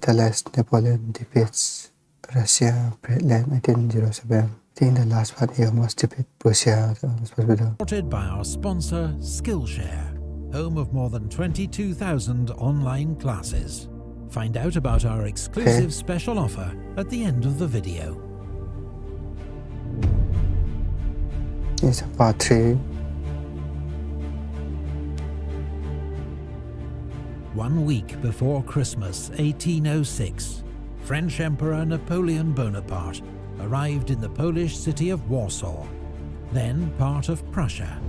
As Napoleon defeats Russia, Friedland, 1807. I think the last part he almost defeat Prussia. Supported by our sponsor, Skillshare, home of more than 22,000 online classes. Find out about our exclusive special offer at the end of the video. It's part 3. 1 week before Christmas 1806, French Emperor Napoleon Bonaparte arrived in the Polish city of Warsaw, then part of Prussia.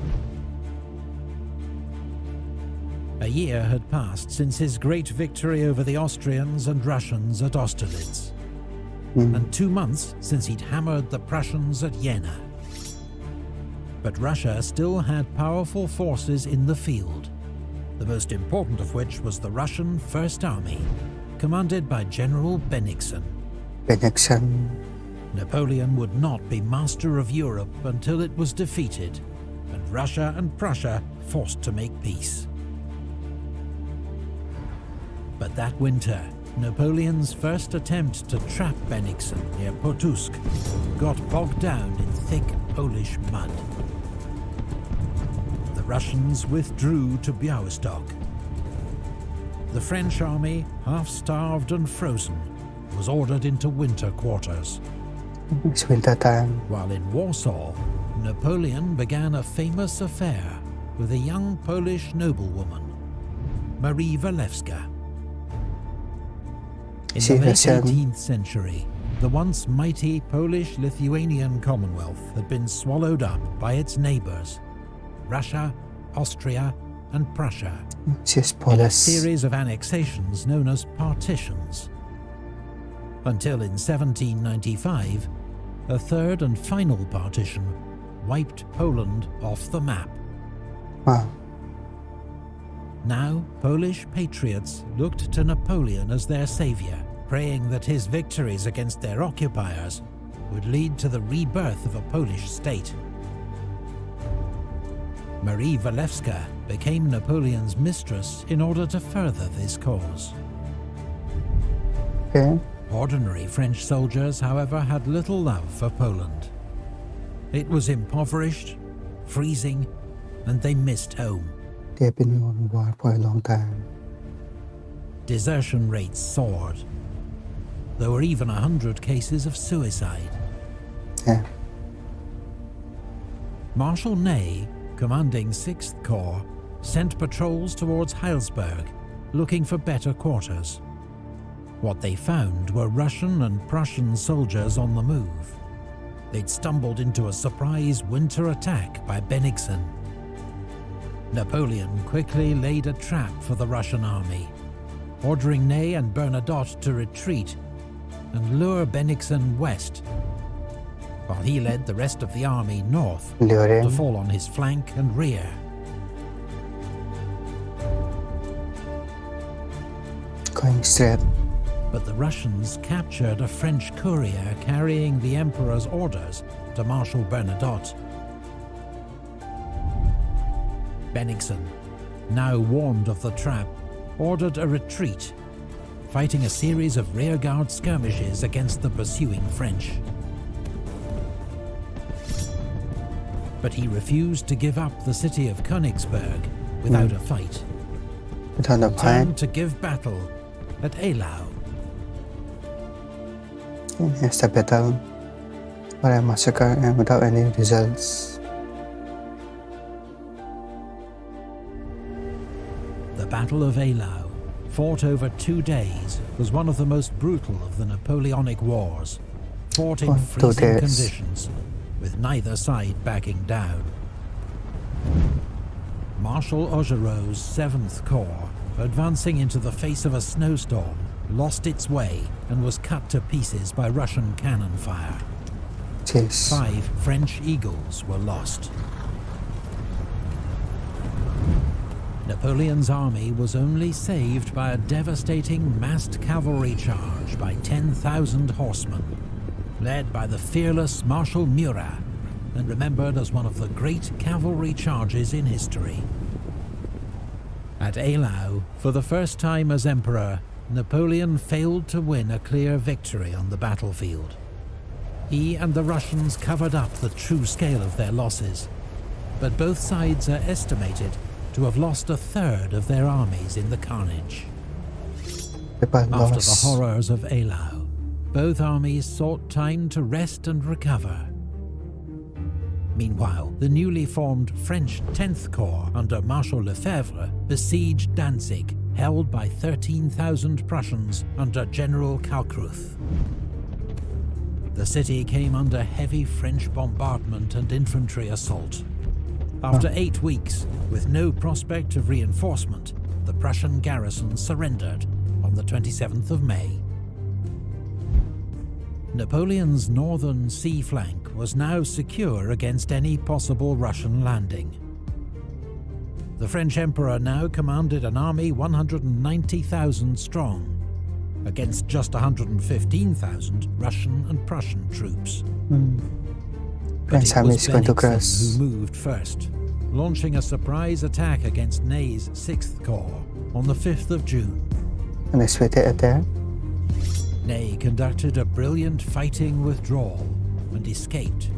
A year had passed since his great victory over the Austrians and Russians at Austerlitz, and 2 months since he'd hammered the Prussians at Jena. But Russia still had powerful forces in the field, the most important of which was the Russian First Army, commanded by General Bennigsen. Napoleon would not be master of Europe until it was defeated, and Russia and Prussia forced to make peace. But that winter, Napoleon's first attempt to trap Bennigsen near Pultusk got bogged down in thick Polish mud. The Russians withdrew to Białystok. The French army, half-starved and frozen, was ordered into winter quarters. It's winter time. While in Warsaw, Napoleon began a famous affair with a young Polish noblewoman, Marie Walewska. In the late 18th century, the once mighty Polish-Lithuanian Commonwealth had been swallowed up by its neighbours, Russia, Austria, and Prussia, in a series of annexations known as partitions. Until in 1795, a third and final partition wiped Poland off the map. Wow. Now, Polish patriots looked to Napoleon as their saviour, praying that his victories against their occupiers would lead to the rebirth of a Polish state. Marie Walewska became Napoleon's mistress in order to further this cause. Ordinary French soldiers, however, had little love for Poland. It was impoverished, freezing, and they missed home. They've been on war for a long time. Desertion rates soared. There were even 100 cases of suicide. Marshal Ney, commanding 6th Corps, sent patrols towards Heilsberg, looking for better quarters. What they found were Russian and Prussian soldiers on the move. They'd stumbled into a surprise winter attack by Bennigsen. Napoleon quickly laid a trap for the Russian army, ordering Ney and Bernadotte to retreat and lure Bennigsen west, while he led the rest of the army north to fall on his flank and rear. Going straight. But the Russians captured a French courier carrying the Emperor's orders to Marshal Bernadotte. Bennigsen, now warned of the trap, ordered a retreat, fighting a series of rearguard skirmishes against the pursuing French. But he refused to give up the city of Königsberg without a fight. Turned to give battle at Eylau. It's a battle, but a massacre and without any results. The Battle of Eylau, fought over 2 days, was one of the most brutal of the Napoleonic Wars, fought in freezing conditions, with neither side backing down. Marshal Augereau's 7th Corps, advancing into the face of a snowstorm, lost its way and was cut to pieces by Russian cannon fire. 5 French Eagles were lost. Napoleon's army was only saved by a devastating massed cavalry charge by 10,000 horsemen, led by the fearless Marshal Murat, and remembered as one of the great cavalry charges in history. At Eylau, for the first time as emperor, Napoleon failed to win a clear victory on the battlefield. He and the Russians covered up the true scale of their losses, but both sides are estimated to have lost a third of their armies in the carnage. After the horrors of Eylau, both armies sought time to rest and recover. Meanwhile, the newly formed French 10th Corps under Marshal Lefebvre besieged Danzig, held by 13,000 Prussians under General Kalkreuth. The city came under heavy French bombardment and infantry assault. After 8 weeks, with no prospect of reinforcement, the Prussian garrison surrendered on the 27th of May. Napoleon's northern sea flank was now secure against any possible Russian landing. The French Emperor now commanded an army 190,000 strong, against just 115,000 Russian and Prussian troops. But it was Bennigsen who moved first, launching a surprise attack against Ney's 6th Corps on the 5th of June. Unexpected attack? Ney conducted a brilliant fighting withdrawal and escaped.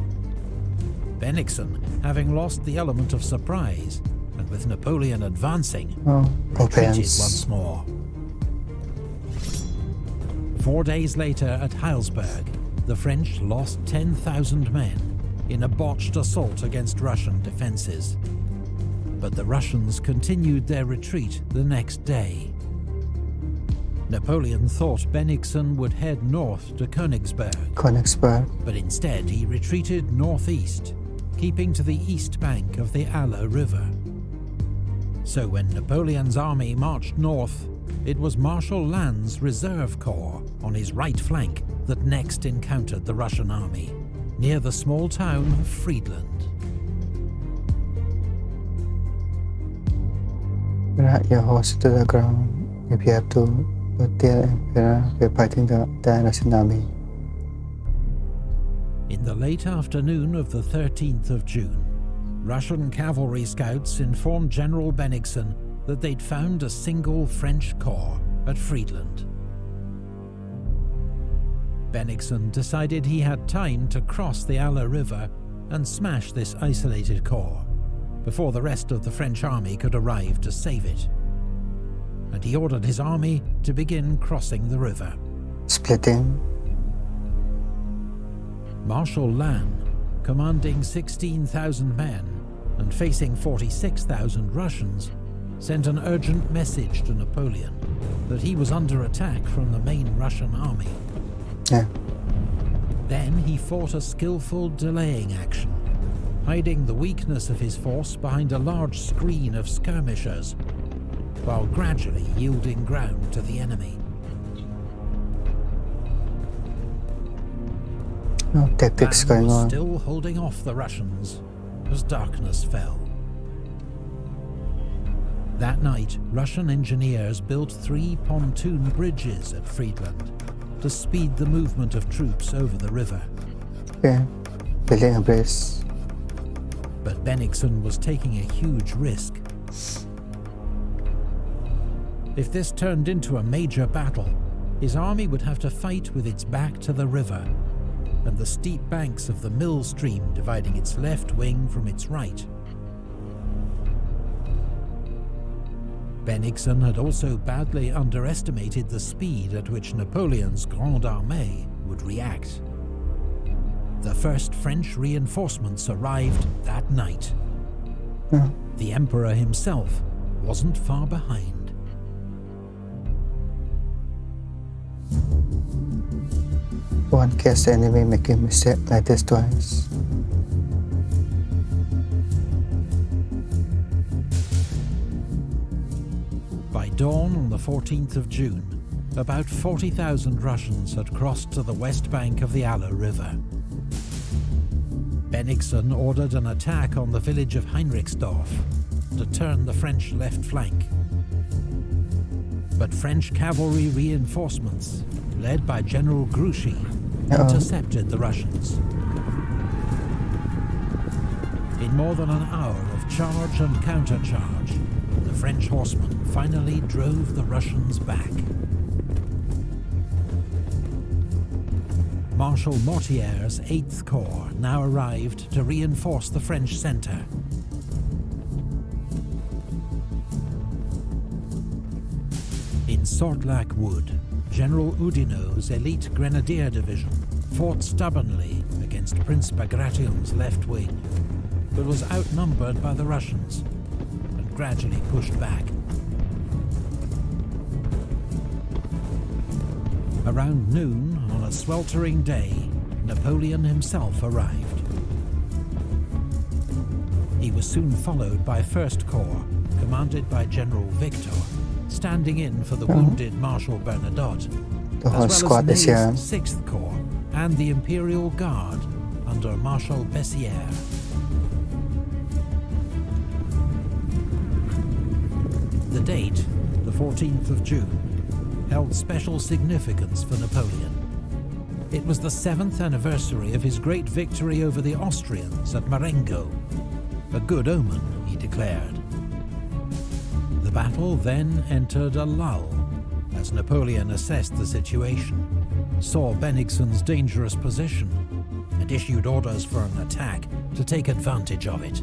Bennigsen, having lost the element of surprise, and with Napoleon advancing, retreated once more. 4 days later at Heilsberg, the French lost 10,000 men in a botched assault against Russian defences. But the Russians continued their retreat the next day. Napoleon thought Bennigsen would head north to Königsberg, but instead he retreated northeast, keeping to the east bank of the Aller River. So when Napoleon's army marched north, it was Marshal Lannes' Reserve Corps on his right flank that next encountered the Russian army, near the small town of Friedland. Your horse to the ground if you have to, but they're fighting the Russian army. In the late afternoon of the 13th of June, Russian cavalry scouts informed General Bennigsen that they'd found a single French corps at Friedland. Bennigsen decided he had time to cross the Aller River and smash this isolated corps before the rest of the French army could arrive to save it. And he ordered his army to begin crossing the river. Splitting. Marshal Lannes, commanding 16,000 men and facing 46,000 Russians, sent an urgent message to Napoleon that he was under attack from the main Russian army. Then he fought a skillful delaying action, hiding the weakness of his force behind a large screen of skirmishers, while gradually yielding ground to the enemy. Tactics going was on. Still holding off the Russians as darkness fell. That night, Russian engineers built 3 pontoon bridges at Friedland to speed the movement of troops over the river. Building a bridge. But Bennigsen was taking a huge risk. If this turned into a major battle, his army would have to fight with its back to the river and the steep banks of the Mill Stream dividing its left wing from its right. Bennigsen had also badly underestimated the speed at which Napoleon's Grande Armée would react. The first French reinforcements arrived that night. The Emperor himself wasn't far behind. One catch the enemy making a mistake like this twice. By dawn on the 14th of June, about 40,000 Russians had crossed to the west bank of the Aller River. Bennigsen ordered an attack on the village of Heinrichsdorf to turn the French left flank. But French cavalry reinforcements, led by General Grouchy, intercepted the Russians. In more than an hour of charge and countercharge, the French horsemen finally drove the Russians back. Marshal Mortier's 8th Corps now arrived to reinforce the French centre. In Sortlac Wood, General Oudinot's elite Grenadier Division fought stubbornly against Prince Bagration's left wing, but was outnumbered by the Russians and gradually pushed back. Around noon on a sweltering day, Napoleon himself arrived. He was soon followed by 1st Corps, commanded by General Victor, standing in for the wounded Marshal Bernadotte, as well as Ney's 6th Corps and the Imperial Guard under Marshal Bessières. The date, the 14th of June, held special significance for Napoleon. It was the 7th anniversary of his great victory over the Austrians at Marengo. A good omen, he declared. The battle then entered a lull as Napoleon assessed the situation, saw Bennigsen's dangerous position, and issued orders for an attack to take advantage of it.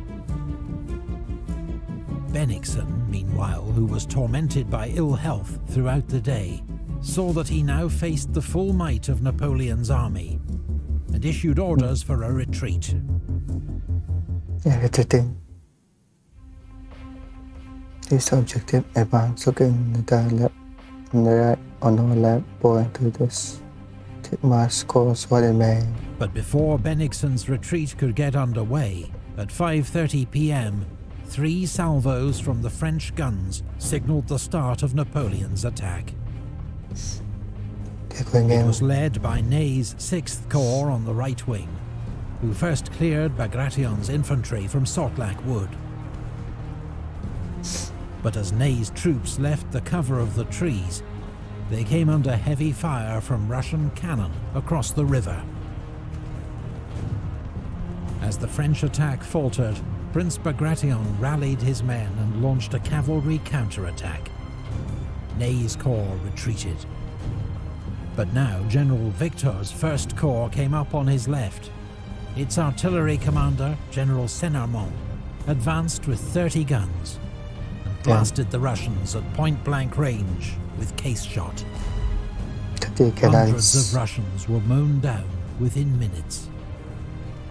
Bennigsen, meanwhile, who was tormented by ill health throughout the day, saw that he now faced the full might of Napoleon's army and issued orders for a retreat. Retreating. His objective advance against the left on our left point to this march course what it may. But before Bennigsen's retreat could get underway, at 5:30 p.m, 3 salvos from the French guns signaled the start of Napoleon's attack. It was led by Ney's 6th Corps on the right wing, who first cleared Bagration's infantry from Sortlac Wood. But as Ney's troops left the cover of the trees, they came under heavy fire from Russian cannon across the river. As the French attack faltered, Prince Bagration rallied his men and launched a cavalry counterattack. Ney's corps retreated. But now General Victor's 1st Corps came up on his left. Its artillery commander, General Senarmont, advanced with 30 guns and blasted the Russians at point-blank range with case shot. Hundreds of Russians were mown down within minutes.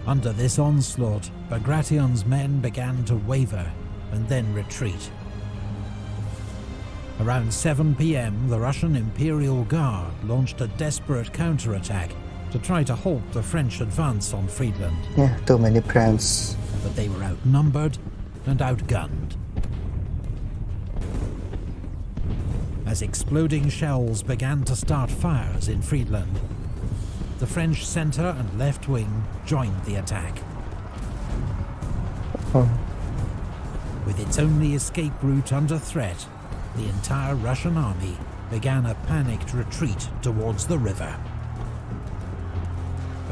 Under this onslaught, Bagration's men began to waver and then retreat. Around 7 p.m, the Russian Imperial Guard launched a desperate counterattack to try to halt the French advance on Friedland. Too many plans. But they were outnumbered and outgunned. As exploding shells began to start fires in Friedland, the French centre and left wing joined the attack. With its only escape route under threat, the entire Russian army began a panicked retreat towards the river.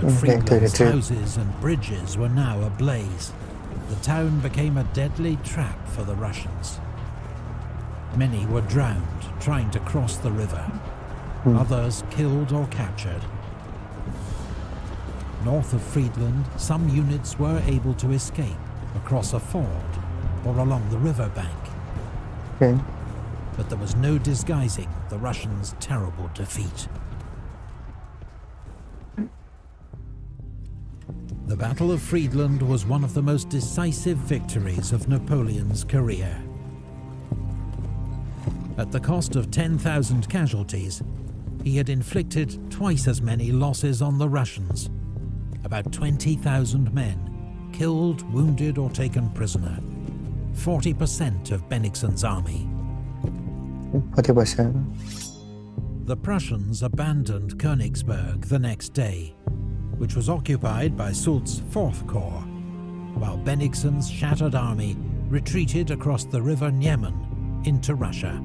But Friedland's houses and bridges were now ablaze. The town became a deadly trap for the Russians. Many were drowned trying to cross the river, others killed or captured. North of Friedland, some units were able to escape across a ford or along the river bank. But there was no disguising the Russians' terrible defeat. The Battle of Friedland was one of the most decisive victories of Napoleon's career. At the cost of 10,000 casualties, he had inflicted twice as many losses on the Russians. About 20,000 men, killed, wounded or taken prisoner. 40% of Bennigsen's army. 40%. The Prussians abandoned Königsberg the next day, which was occupied by Soult's 4th Corps, while Bennigsen's shattered army retreated across the river Niemen into Russia.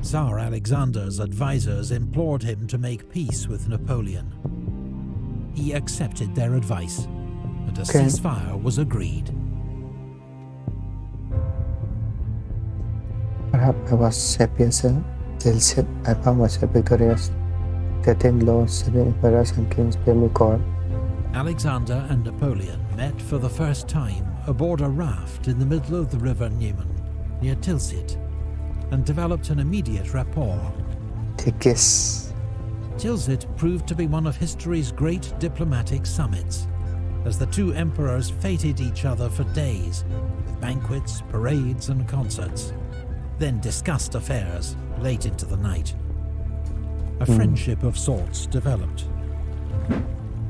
Tsar Alexander's advisors implored him to make peace with Napoleon. He accepted their advice, and a ceasefire was agreed. Perhaps I was happiest, still I was victorious. getting lost in the emperors and kings court. Alexander and Napoleon met for the first time aboard a raft in the middle of the river Niemen, near Tilsit, and developed an immediate rapport. They kiss. Tilsit proved to be one of history's great diplomatic summits, as the two emperors feted each other for days, with banquets, parades and concerts, then discussed affairs late into the night. A friendship of sorts developed,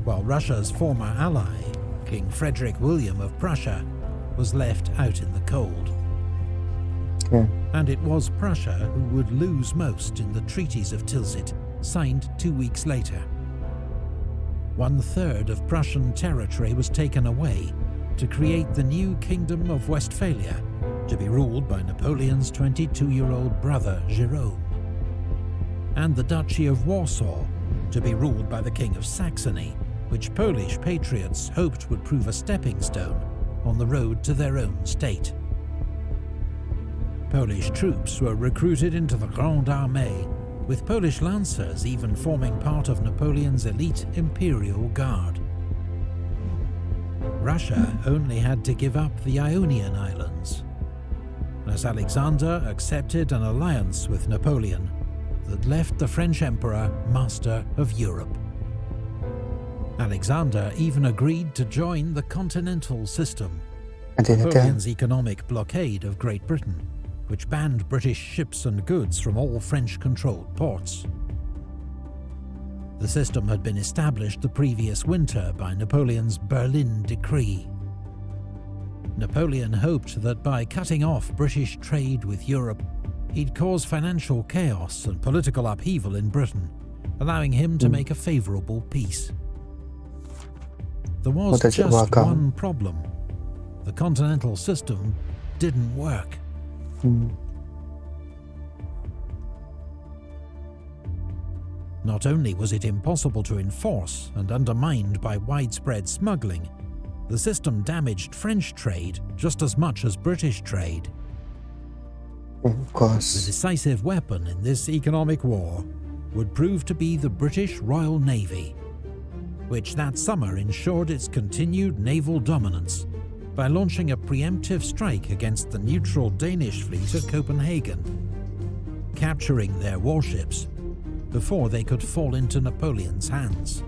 while Russia's former ally, King Frederick William of Prussia, was left out in the cold. Yeah. And it was Prussia who would lose most in the treaties of Tilsit, signed 2 weeks later. 1/3 of Prussian territory was taken away to create the new Kingdom of Westphalia, to be ruled by Napoleon's 22-year-old brother Jerome, and the Duchy of Warsaw, to be ruled by the King of Saxony, which Polish patriots hoped would prove a stepping stone on the road to their own state. Polish troops were recruited into the Grande Armée, with Polish lancers even forming part of Napoleon's elite Imperial Guard. Russia only had to give up the Ionian Islands, as Alexander accepted an alliance with Napoleon that left the French Emperor master of Europe. Alexander even agreed to join the continental system, Napoleon's economic blockade of Great Britain, which banned British ships and goods from all French-controlled ports. The system had been established the previous winter by Napoleon's Berlin Decree. Napoleon hoped that by cutting off British trade with Europe, he'd cause financial chaos and political upheaval in Britain, allowing him to make a favourable peace. There was just one problem. The continental system didn't work. Not only was it impossible to enforce and undermined by widespread smuggling, the system damaged French trade just as much as British trade. Of course. The decisive weapon in this economic war would prove to be the British Royal Navy, which that summer ensured its continued naval dominance by launching a preemptive strike against the neutral Danish fleet at Copenhagen, capturing their warships before they could fall into Napoleon's hands.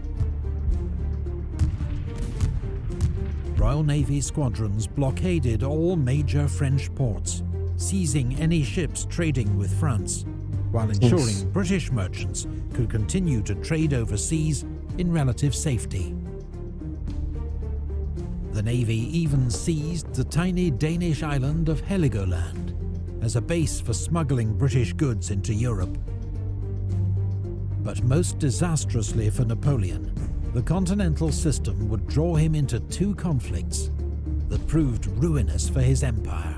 Royal Navy squadrons blockaded all major French ports, seizing any ships trading with France, while ensuring British merchants could continue to trade overseas in relative safety. The Navy even seized the tiny Danish island of Heligoland as a base for smuggling British goods into Europe. But most disastrously for Napoleon, the continental system would draw him into two conflicts that proved ruinous for his empire.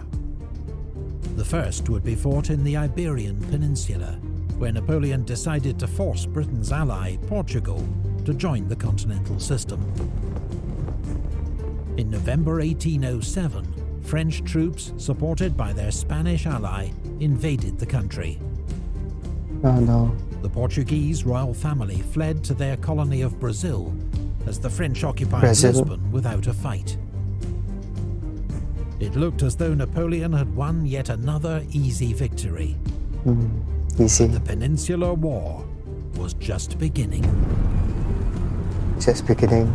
The first would be fought in the Iberian Peninsula, where Napoleon decided to force Britain's ally, Portugal, to join the continental system. In November 1807, French troops, supported by their Spanish ally, invaded the country. Oh no. The Portuguese royal family fled to their colony of Brazil as the French occupied Lisbon without a fight. It looked as though Napoleon had won yet another easy victory. Easy. The Peninsular War was just beginning. Just beginning.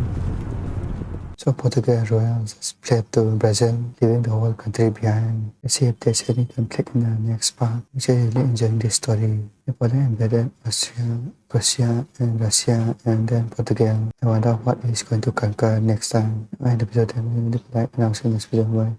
So Portuguese royals fled to Brazil, leaving the whole country behind. Let's see if there's any conflict in the next part. I'm really enjoying this story. Napoleon invaded Austria, Prussia, and Russia, and then Portugal. I wonder what he's going to conquer next time. I episode and like announcing this video.